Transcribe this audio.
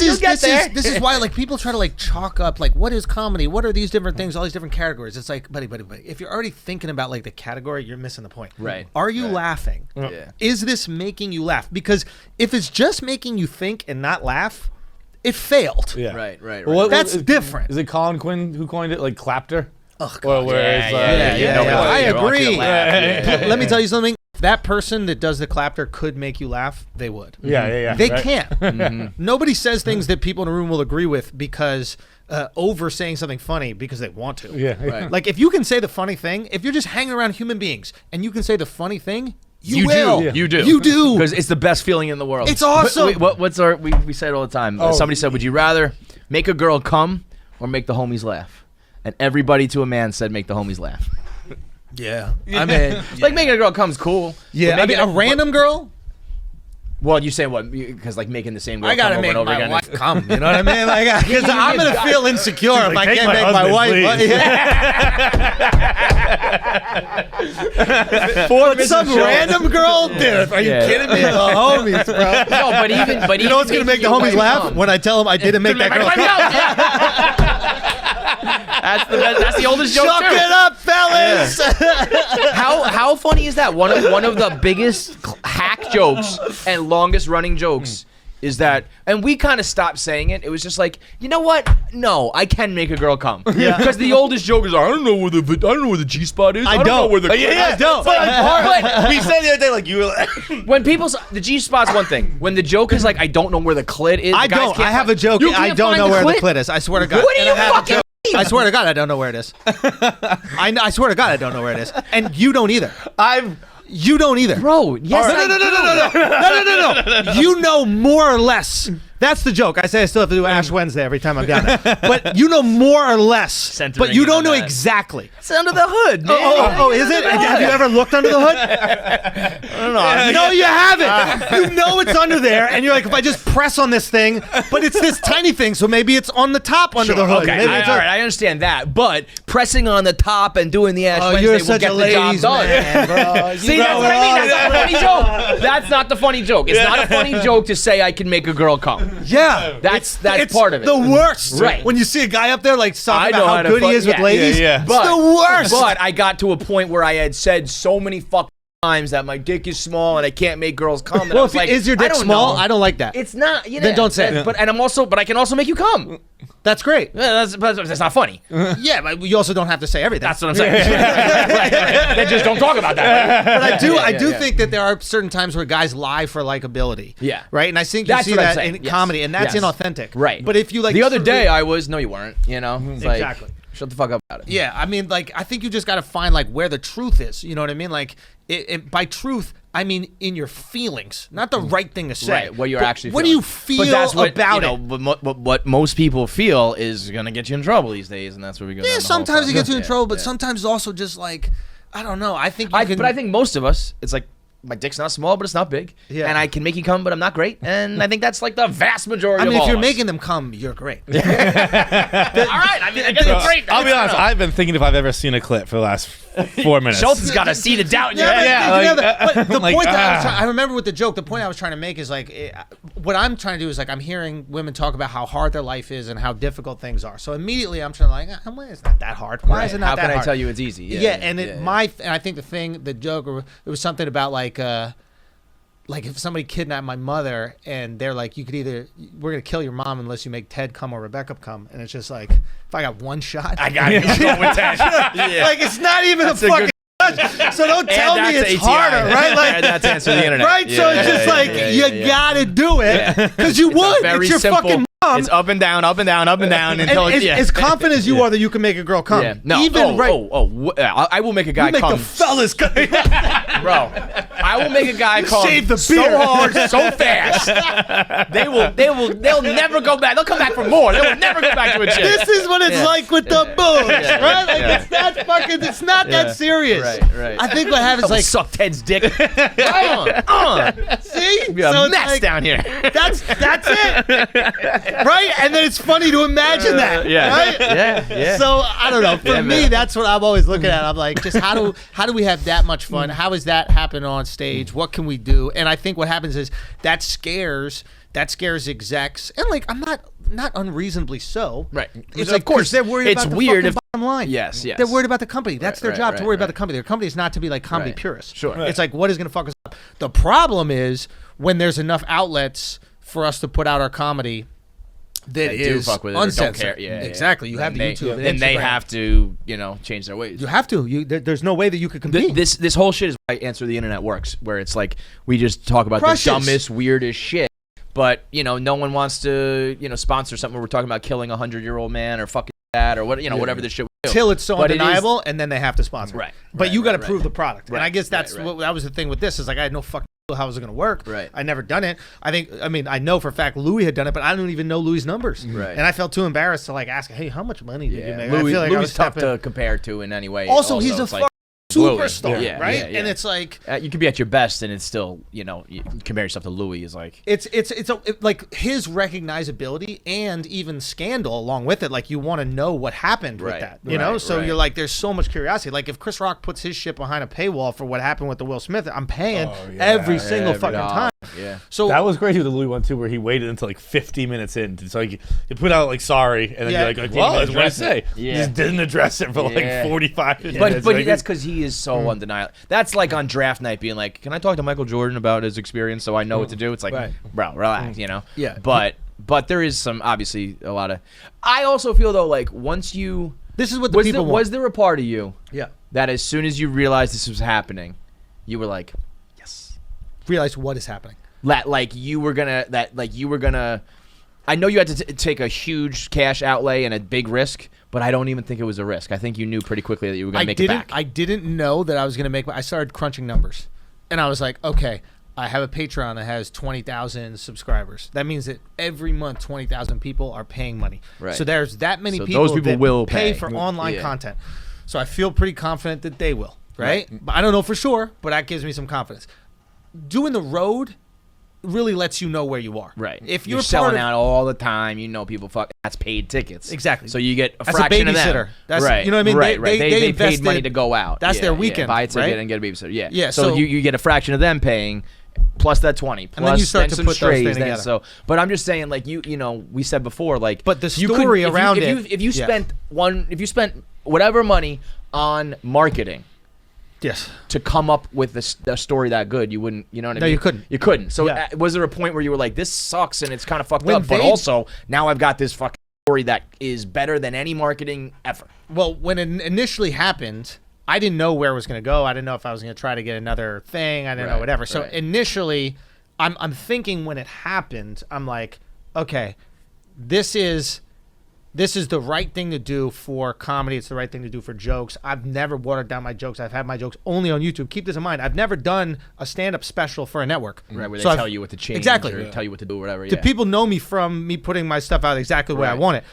This is why like people try to like chalk up like what is comedy? What are these different things? All these different categories. It's like, buddy. If you're already thinking about like the category, you're missing the point. Right. Are you laughing? Yeah. Is this making you laugh? Because if it's just making you think and not laugh, it failed. Yeah. Right. Well, That's different. Is it Colin Quinn who coined it, like clapter? Oh, God. Yeah. I agree. Yeah. Let me tell you something. If that person that does the clapter could make you laugh, they would. Yeah. They right? can't. Nobody says things that people in a room will agree with because over saying something funny because they want to. Yeah. Right. Like if you can say the funny thing, if you're just hanging around human beings and you can say the funny thing, you will. do. Yeah. You You do. Because it's the best feeling in the world. It's awesome. We say it all the time. Somebody said, would you rather make a girl come or make the homies laugh? And everybody to a man said make the homies laugh. Yeah. I mean, Like making a girl come's cool. yeah. I mean, a random girl. Well, you say what? Because like making the same girl I gotta come make over and over my again. wife come. You know what I mean? Like, because I'm gonna feel insecure if I "Take can't my make my husband, wife. please." For some random girl, dude. Are you kidding me? The homies, bro. No, but You know what's gonna make the homies laugh? When I tell them I didn't make that girl come. That's the oldest joke. Chuck too. it up, fellas. How funny is that? One of the biggest hack jokes and longest running jokes is that, and we kind of stopped saying it. It was just like, you know what? No, I can make a girl come. Yeah. Because the oldest joke is, I don't know where the G spot is. I don't know where the I don't. But We said the other day, like you were when people the G spot's one thing. When the joke is like, I don't know where the clit is. I the guys don't. can't I have a joke. You I can't don't find know where the clit? clit is. I swear to God. What do you And I have a fucking joke. I swear to God, I don't know where it is. I swear to God, I don't know where it is, and you don't either. You don't either. Bro, yes, No. You know more or less. That's the joke. I say I still have to do Ash Wednesday every time I'm down there. But you know more or less. But you don't know exactly. It's under the hood, man. Oh, is it? Have you ever looked under the hood? I don't know. No, you haven't. You know it's under there, and you're like, if I just press on this thing, but it's this tiny thing, so maybe it's on the top under the hood. Okay, Maybe all it's right, I understand that, but pressing on the top and doing the Ash Wednesday you're will such get a the job ladies' done. man, bro. See, that's what I mean. That's not a funny joke. That's not the funny joke. It's not a funny joke to say I can make a girl come. Yeah. That's it's part of it. The worst. Right. When you see a guy up there like talking I know about how how to good he fuck- is with yeah, ladies. yeah. It's the worst. But I got to a point where I had said so many fucking times that my dick is small and I can't make girls come. And I Well, was like, is your I dick don't small? know. I don't like that. It's not. You know, Then don't say it. But I can also make you come. That's great. Yeah, that's not funny. Yeah, but you also don't have to say everything. That's what I'm saying. right. Then just don't talk about that. But I do yeah. think that there are certain times where guys lie for likability. Yeah. Right? And I think you That's see what I'm that saying. in Yes. comedy, and that's Yes. inauthentic. Right. But if you like the other day, I was no, you weren't. You know, it's like, Exactly. shut the fuck up about it. Yeah, I mean, like, I think you just got to find, like, where the truth is. You know what I mean? Like, by truth, I mean in your feelings, not the right thing to say. Right, what you're But actually what do feeling. you feel But that's what, about you know, it? what most people feel is going to get you in trouble these days, and that's where we go. Yeah, down the sometimes whole it gets you in yeah, trouble, but yeah. sometimes it's also just, like, I don't know. I think you can... But I think most of us, it's like, my dick's not small, but it's not big. Yeah. And I can make you come, but I'm not great. And I think that's like the vast majority I mean, of all if you're of us. making them come, you're great. All right, I mean, I guess it's great. I'll be honest. I've been thinking if I've ever seen a clip for the last 4 minutes. Schulz has got a seed of doubt in your Yeah, head. but the like, point that I remember with the joke, the point I was trying to make is like, what I'm trying to do is like, I'm hearing women talk about how hard their life is and how difficult things are. So immediately I'm trying to like, it's not that hard. Why is it not How that can hard? I tell you it's easy? Yeah, and I think the joke, it was something about like if somebody kidnapped my mother and they're like, we're gonna kill your mom unless you make Ted come or Rebecca come, and it's just like, if I got one shot, I got it. I'm going with Ted. Yeah. like it's not even That's a a fucking. good- So don't tell me that's it's ATI. harder, right? Like And that's answer the internet. right? So it's just like you gotta do it because you It's a would. very It's your simple. fucking mom. It's up and down, up and down, up and down until and as confident as you are that you can make a girl come. Yeah. No. Even I will make a guy you make come. the fellas come. Bro, I will make a guy come Save the so beer. hard, so fast. They'll never go back. They'll come back for more. They will never go back to a chick. This is what it's like with the booze, right? Like Yeah. it's not fucking. It's not that serious. Right. I think what happens I will like suck Ted's dick. see, Be a so it's mess like, down here. That's it, right? And then it's funny to imagine that, right? Yeah. So I don't know. For Yeah, me, man. that's what I'm always looking at. I'm like, just how do we have that much fun? How does that happen on stage? What can we do? And I think what happens is that scares that scares execs, and like I'm not unreasonably so. Right. It's Of like, course, they're worried it's about the weird fucking if- bottom line. Yes, yes. They're worried about the company. That's their job to worry about the right. company. Their company is not to be like comedy Right. purists. Sure. It's like, what is going to fuck us up? The problem is when there's enough outlets for us to put out our comedy that do is fuck with it or don't uncensored. care. Yeah, exactly. You have the Then YouTube. and Then they Instagram. have to, change their ways. You have to. There's no way that you could compete. This whole shit is why Answer the Internet works, where it's like we just talk about Crushes. the dumbest, weirdest shit, but no one wants to sponsor something where we're talking about killing a 100-year-old man or fucking that or what whatever this shit. Till it's so But it is- undeniable, and then they have to sponsor. Right. But Right, you got to right, prove right. the product. And Right, I guess that's right. what that was the thing with this. Is like I had no fucking clue how it was going to work. Right. I never done it. I know for a fact Louis had done it, but I don't even know Louis' numbers. Right. And I felt too embarrassed to like ask, hey, how much money did you make? Louis, I feel like I Louis was is tough stepping- to compare to in any way. Also, he's a it's like, fucking Louis. superstar, Yeah, right? yeah, yeah. And it's like you could be at your best, and it's still, you compare yourself to Louis is like. like his recognizability and even scandal along with it. Like you want to know what happened with Right, that, you know? right, So right. you're like, there's so much curiosity. Like if Chris Rock puts his shit behind a paywall for what happened with the Will Smith, I'm paying every single fucking time. Yeah. So That was crazy with the Louis one too, where he waited until like 50 minutes in, so he put out like sorry, and then Yeah. you're like well, that's what I say. Yeah. Just didn't address it for Yeah. like 45 minutes. But Like, that's because he is so undeniable. That's like on draft night being like, can I talk to Michael Jordan about his experience so I know what to do? It's like, Right. bro, relax, Yeah. But there is some, obviously, a lot of. I also feel though, like once you. this is what the Was people there, want. was there a part of you Yeah. that as soon as you realized this was happening, you were like, yes. Realize what is happening. Like you were gonna. I know you had to take a huge cash outlay and a big risk, but I don't even think it was a risk. I think you knew pretty quickly that you were going to make it back. I didn't know that I was going to make. I started crunching numbers, and I was like, okay, I have a Patreon that has 20,000 subscribers. That means that every month 20,000 people are paying money. Right. So there's that many So people. those people that will pay pay. for online Yeah. content. So I feel pretty confident that they will. Right. But I don't know for sure, but that gives me some confidence. Doing the road really lets you know where you are. Right. If you're you're selling part of- out all the time, people that's paid tickets. Exactly. So you get a That's a fraction of babysitter. them. That's- right. you know what I mean? Right. They They paid invested- money to go out. that's Yeah, their yeah. weekend, Buy a ticket right? and get a babysitter. Yeah. Yeah, So, so- you get a fraction of them paying, plus that 20, plus And then you start to some put those strays. things Then, together. so, but I'm just saying, like we said before, like. But the you could- story if you- around if you, it- if you yeah. spent whatever money on marketing. Yes. To come up with a story that good, you wouldn't. You know what I No, mean? you couldn't. You couldn't. So Yeah. was there a point where you were like, "This sucks and it's kind of fucked When up," but they- also now I've got this fucking story that is better than any marketing ever. Well, when it initially happened, I didn't know where it was going to go. I didn't know if I was going to try to get another thing. I didn't know Right, whatever. So right. initially, I'm thinking when it happened, I'm like, okay, this is the right thing to do for comedy. It's the right thing to do for jokes. I've never watered down my jokes. I've had my jokes only on YouTube. Keep this in mind. I've never done a stand-up special for a network. Right, where they So tell you what to change Exactly. or tell you what to do or whatever. The Yeah. people know me from me putting my stuff out exactly the way I Right. want it.